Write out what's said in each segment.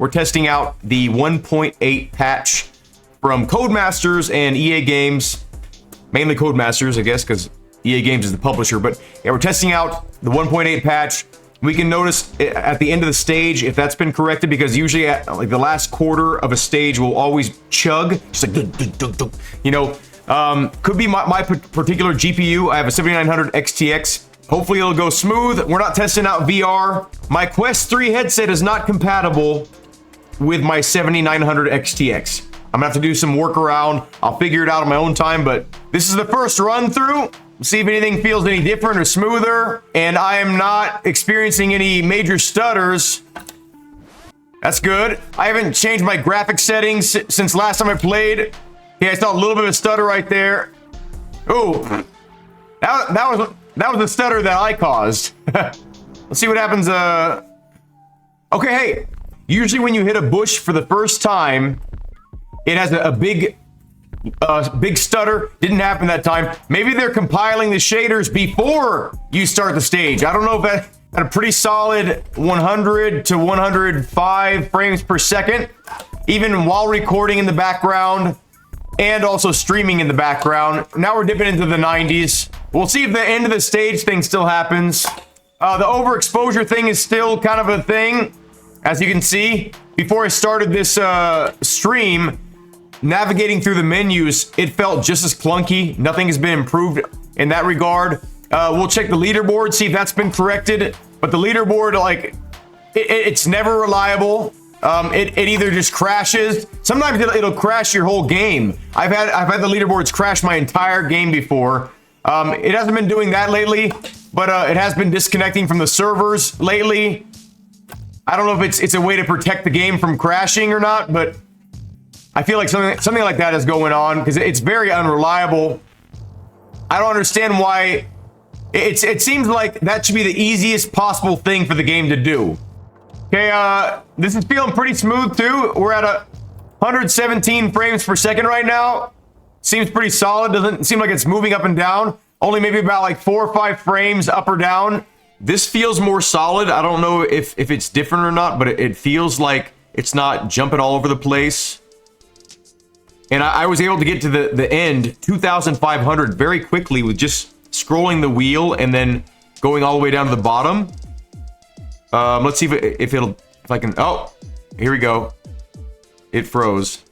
we're testing out the 1.8 patch from Codemasters and EA Games. Mainly Codemasters, I guess, because EA Games is the publisher. But yeah, we're testing out the 1.8 patch. We can notice at the end of the stage if that's been corrected, because usually at like the last quarter of a stage will always chug, just like, you know. Could be my particular GPU. I have a 7900 XTX. Hopefully it'll go smooth. We're not testing out VR. My Quest 3 headset is not compatible with my 7900 XTX. I'm gonna have to do some workaround. I'll figure it out on my own time, but this is the first run through. See if anything feels any different or smoother. And I am not experiencing any major stutters. That's good. I haven't changed my graphic settings since last time I played. Yeah, I saw a little bit of stutter right there. Ooh, that was the stutter that I caused. Let's see what happens. Okay, hey, usually when you hit a bush for the first time, it has a big stutter. Didn't happen that time. Maybe they're compiling the shaders before you start the stage. I don't know if that had a pretty solid 100 to 105 frames per second, even while recording in the background and also streaming in the background. Now we're dipping into the 90s. We'll see if the end of the stage thing still happens. The overexposure thing is still kind of a thing. As you can see, before I started this stream, navigating through the menus, it felt just as clunky. Nothing has been improved in that regard. We'll check the leaderboard, see if that's been corrected. But the leaderboard, like, it's never reliable. It either just crashes. Sometimes it'll crash your whole game. I've had the leaderboards crash my entire game before. It hasn't been doing that lately, but it has been disconnecting from the servers lately. I don't know if it's a way to protect the game from crashing or not, but I feel like something like that is going on because it's very unreliable. I don't understand why. It seems like that should be the easiest possible thing for the game to do. Okay, this is feeling pretty smooth too. We're at 117 frames per second right now. Seems pretty solid. Doesn't seem like it's moving up and down. Only maybe about like 4 or 5 frames up or down. This feels more solid. I don't know if it's different or not, but it feels like it's not jumping all over the place. And I was able to get to the end, 2,500, very quickly with just scrolling the wheel and then going all the way down to the bottom. Let's see if I can. Oh, here we go. It froze.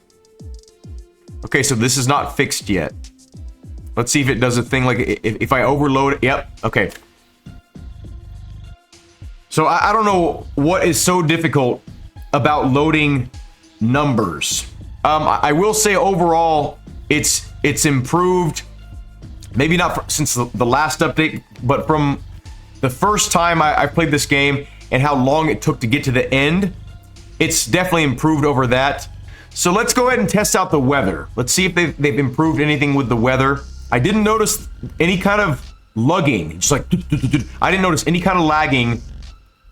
Okay, so this is not fixed yet. Let's see if it does a thing like if I overload it. Yep. Okay. So I don't know what is so difficult about loading numbers. I will say overall, it's improved. Maybe not since the last update, but from the first time I played this game and how long it took to get to the end, it's definitely improved over that. So let's go ahead and test out the weather. Let's see if they've improved anything with the weather. I didn't notice any kind of lugging. Just like, I didn't notice any kind of lagging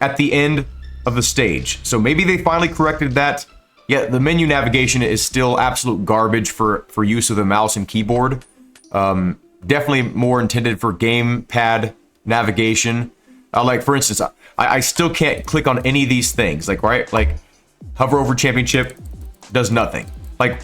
at the end of the stage. So maybe they finally corrected that. Yeah, the menu navigation is still absolute garbage for use of the mouse and keyboard. Definitely more intended for gamepad navigation. Like for instance, I still can't click on any of these things. Like, right? Like hover over championship does nothing. Like,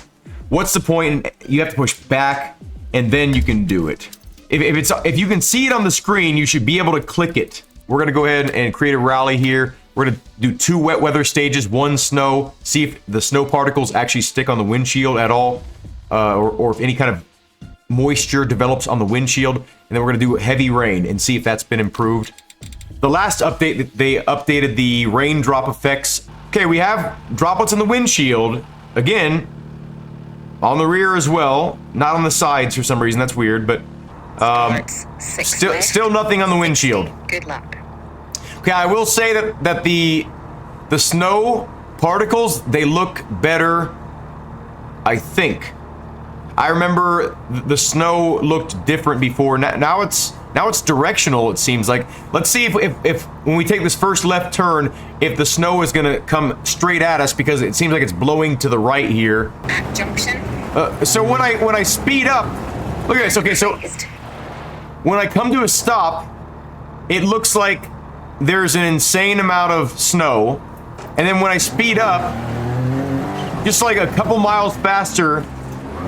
what's the point? You have to push back and then you can do it. If you can see it on the screen, you should be able to click it. We're gonna go ahead and create a rally here. We're gonna do 2 wet weather stages, 1 snow, see if the snow particles actually stick on the windshield at all, or if any kind of moisture develops on the windshield. And then we're gonna do heavy rain and see if that's been improved. The last update, they updated the raindrop effects. Okay, we have droplets in the windshield. Again, on the rear as well. Not on the sides for some reason, that's weird, but still nothing on the windshield. Good luck. Okay, I will say that the snow particles, they look better, I think. I remember the snow looked different before. Now it's directional, it seems like. Let's see if when we take this first left turn, if the snow is gonna come straight at us, because it seems like it's blowing to the right here. Junction. So when I speed up, look at this. Okay, so when I come to a stop, it looks like there's an insane amount of snow. And then when I speed up, just like a couple miles faster,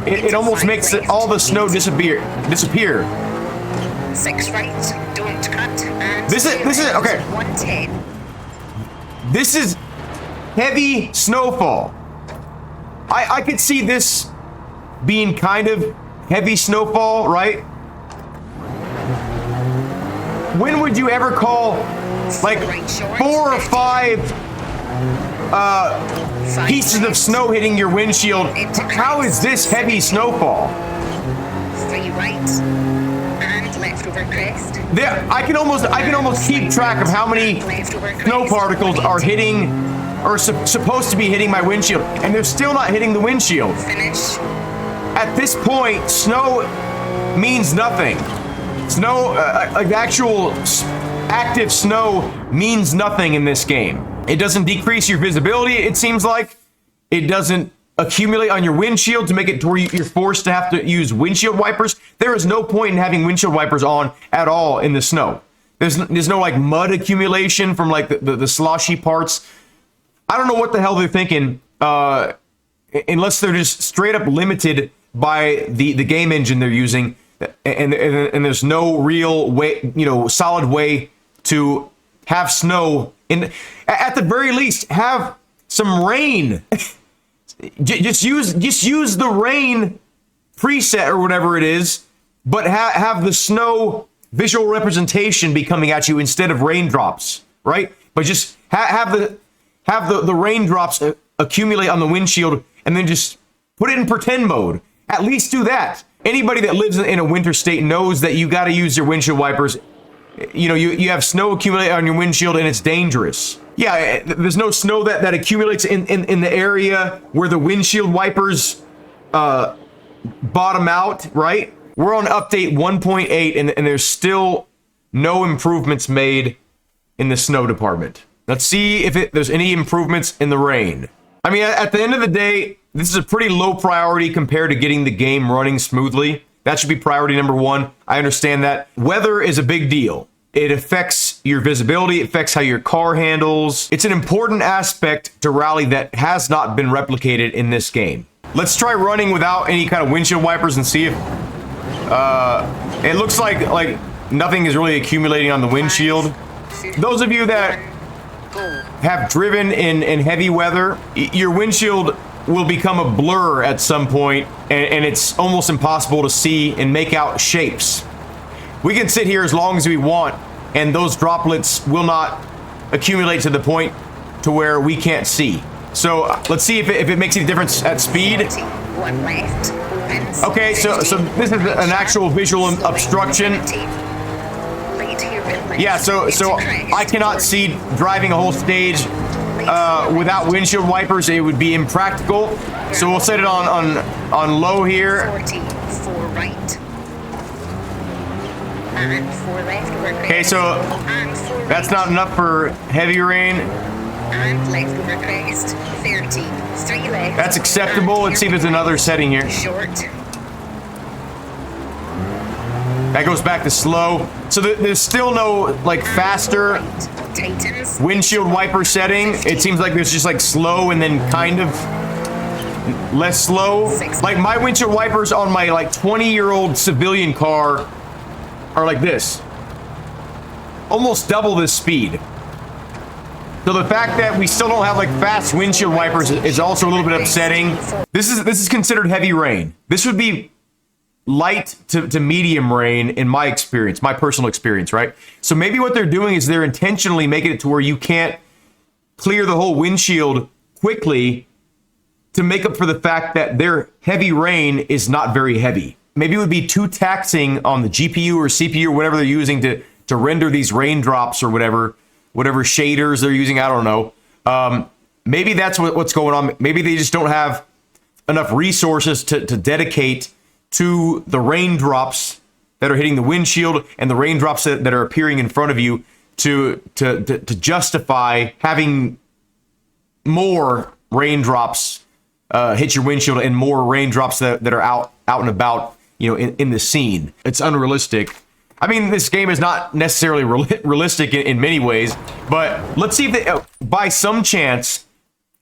it almost makes all the snow disappear. 6 right, don't cut, and this is okay. 110. This is heavy snowfall. I could see this being kind of heavy snowfall, right? When would you ever call like 4 or 5 pieces of snow hitting your windshield? How is this heavy snowfall? 3 right, and left over crest. There, I can almost keep track of how many snow particles are hitting or supposed to be hitting my windshield, and they're still not hitting the windshield. Finish. At this point, snow means nothing. Snow, like actual active snow, means nothing in this game. It doesn't decrease your visibility, it seems like. It doesn't accumulate on your windshield to make it to where you're forced to have to use windshield wipers. There is no point in having windshield wipers on at all in the snow. There's no like mud accumulation from like the sloshy parts. I don't know what the hell they're thinking, unless they're just straight up limited by the game engine they're using, and there's no real way, solid way to have snow in. At the very least, have some rain. just use the rain preset or whatever it is, but have the snow visual representation be coming at you instead of raindrops, right? But just have the raindrops accumulate on the windshield and then just put it in pretend mode. At least do that. Anybody that lives in a winter state knows that you got to use your windshield wipers. You have snow accumulate on your windshield and it's dangerous. Yeah, there's no snow that accumulates in the area where the windshield wipers bottom out, right? We're on update 1.8 and there's still no improvements made in the snow department. Let's see if there's any improvements in the rain. I mean, at the end of the day, this is a pretty low priority compared to getting the game running smoothly. That should be priority number 1. I understand that. Weather is a big deal. It affects your visibility. It affects how your car handles. It's an important aspect to Rally that has not been replicated in this game. Let's try running without any kind of windshield wipers and see if it looks like nothing is really accumulating on the windshield. Those of you that have driven in heavy weather, your windshield will become a blur at some point, and it's almost impossible to see and make out shapes. We can sit here as long as we want, and those droplets will not accumulate to the point to where we can't see. So let's see if it makes any difference at speed. Okay, so this is an actual visual obstruction. Yeah, so I cannot see driving a whole stage without windshield wipers. It would be impractical. So we'll set it on low here. 4 right. And 4 left over crest. Okay, so that's not enough for heavy rain. And left over crest. 30. 3 left. That's acceptable. Let's see if there's another setting here. Short. That goes back to slow. So there's still no like faster windshield wiper setting. It seems like there's just like slow and then kind of less slow. Like my windshield wipers on my like 20-year-old civilian car are like this. Almost double this speed. So the fact that we still don't have like fast windshield wipers is also a little bit upsetting. This is considered heavy rain. This would be light to medium rain in my experience, my personal experience, right? So maybe what they're doing is they're intentionally making it to where you can't clear the whole windshield quickly to make up for the fact that their heavy rain is not very heavy. Maybe it would be too taxing on the GPU or CPU or whatever they're using to render these raindrops or whatever shaders they're using. I don't know. Maybe that's what's going on. Maybe they just don't have enough resources to dedicate to the raindrops that are hitting the windshield and the raindrops that are appearing in front of you to justify having more raindrops hit your windshield and more raindrops that are out and about, in the scene. It's unrealistic. I mean, this game is not necessarily realistic in many ways, but let's see if they, by some chance,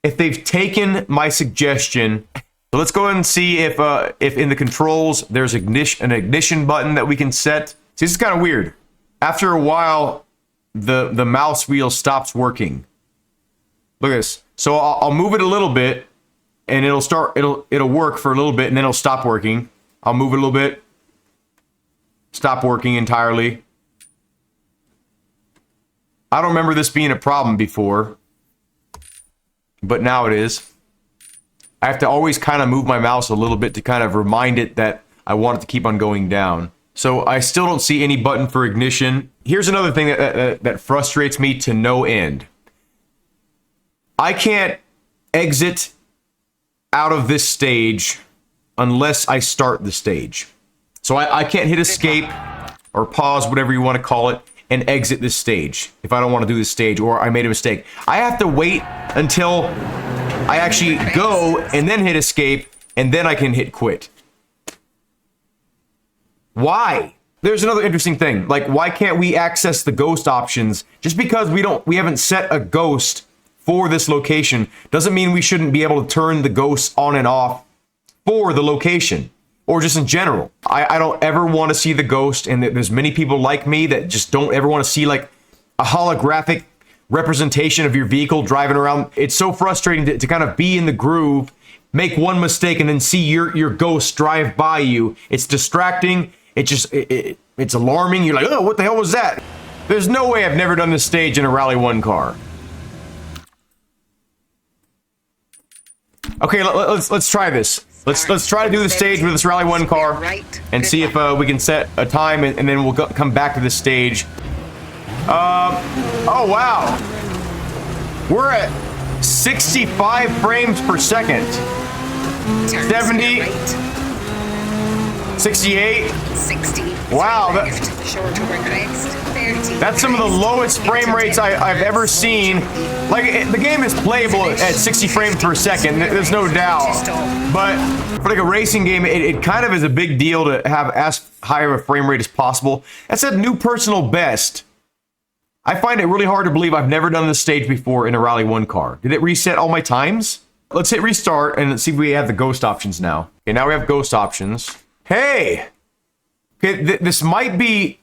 if they've taken my suggestion. So let's go ahead and see if in the controls there's an ignition button that we can set. See, this is kind of weird. After a while, the mouse wheel stops working. Look at this. So I'll move it a little bit, and it'll work for a little bit, and then it'll stop working. I'll move it a little bit. Stop working entirely. I don't remember this being a problem before, but now it is. I have to always kind of move my mouse a little bit to kind of remind it that I want it to keep on going down. So I still don't see any button for ignition. Here's another thing that frustrates me to no end. I can't exit out of this stage unless I start the stage. So I can't hit escape or pause, whatever you want to call it, and exit this stage if I don't want to do this stage or I made a mistake. I have to wait until I actually go and then hit escape, and then I can hit quit. Why? There's another interesting thing. Like, why can't we access the ghost options? Just because we haven't set a ghost for this location doesn't mean we shouldn't be able to turn the ghosts on and off for the location, or just in general. I don't ever want to see the ghost, and there's many people like me that just don't ever want to see like a holographic representation of your vehicle driving around. It's so frustrating to kind of be in the groove, make one mistake, and then see your ghost drive by you. It's distracting. It's alarming. You're like, oh, what the hell was that? There's no way I've never done this stage in a Rally 1 car. Okay, let's try this. Let's try to do the stage with this Rally 1 car and see if we can set a time, and then we'll come back to the stage. Oh wow, we're at 65 frames per second. 70, 68. 60. Wow, that's that's some of the lowest frame rates I've ever seen. Like, the game is playable at 60 frames per second, there's no doubt. But for like a racing game, it kind of is a big deal to have as high of a frame rate as possible. That's a new personal best. I find it really hard to believe I've never done this stage before in a Rally 1 car. Did it reset all my times? Let's hit restart and see if we have the ghost options now. Okay, now we have ghost options. Hey! Okay, this might be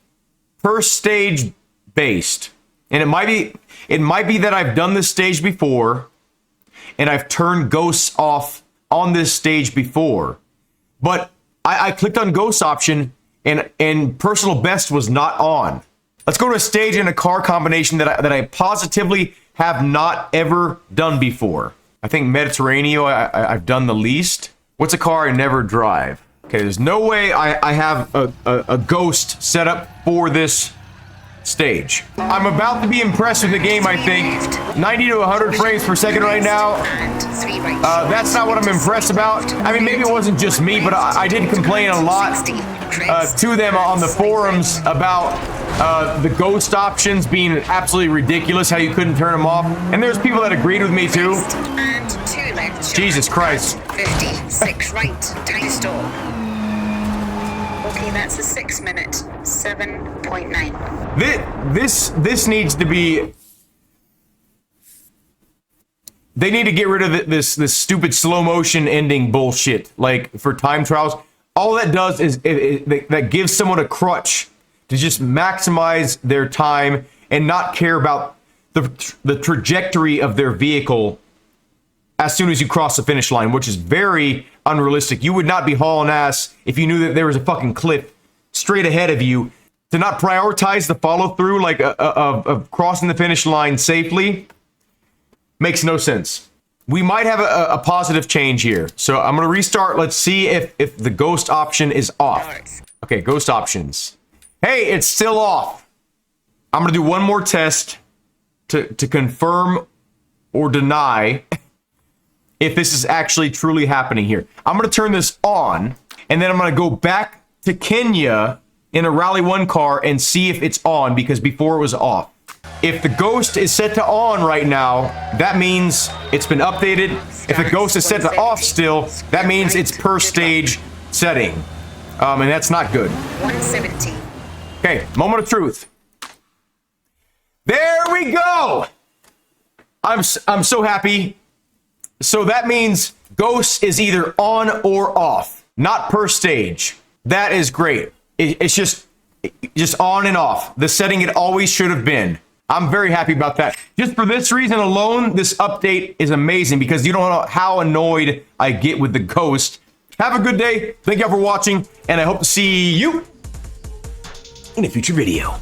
per stage based. And it might be that I've done this stage before and I've turned ghosts off on this stage before. But I clicked on ghost option and personal best was not on. Let's go to a stage in a car combination that I positively have not ever done before. I think Mediterranean I've done the least. What's a car I never drive? Okay, there's no way I have a ghost set up for this stage. I'm about to be impressed with the game, I think. 90 to 100 frames per second right now. That's not what I'm impressed about. I mean, maybe it wasn't just me, but I did complain a lot to them on the forums about the ghost options being absolutely ridiculous, how you couldn't turn them off. And there's people that agreed with me too. Jesus Christ. 56 right, time stop. Okay, that's a 6 minute, 7.9. This needs to be. They need to get rid of this stupid slow motion ending bullshit. Like for time trials, all that does is that gives someone a crutch to just maximize their time and not care about the trajectory of their vehicle as soon as you cross the finish line, which is very unrealistic. You would not be hauling ass if you knew that there was a fucking cliff straight ahead of you. To not prioritize the follow through, like of crossing the finish line safely, makes no sense. We might have a positive change here. So I'm gonna restart. Let's see if the ghost option is off. Okay, ghost options. Hey, it's still off. I'm gonna do one more test to confirm or deny if this is actually truly happening here. I'm gonna turn this on, and then I'm gonna go back to Kenya in a Rally 1 car and see if it's on, because before it was off. If the ghost is set to on right now, that means it's been updated. If the ghost is set to off still, that means it's per stage setting. And that's not good. 170. Okay, moment of truth. There we go. I'm so happy. So that means Ghost is either on or off, not per stage. That is great. It's just on and off. The setting it always should have been. I'm very happy about that. Just for this reason alone, this update is amazing because you don't know how annoyed I get with the Ghost. Have a good day. Thank you all for watching, and I hope to see you in a future video.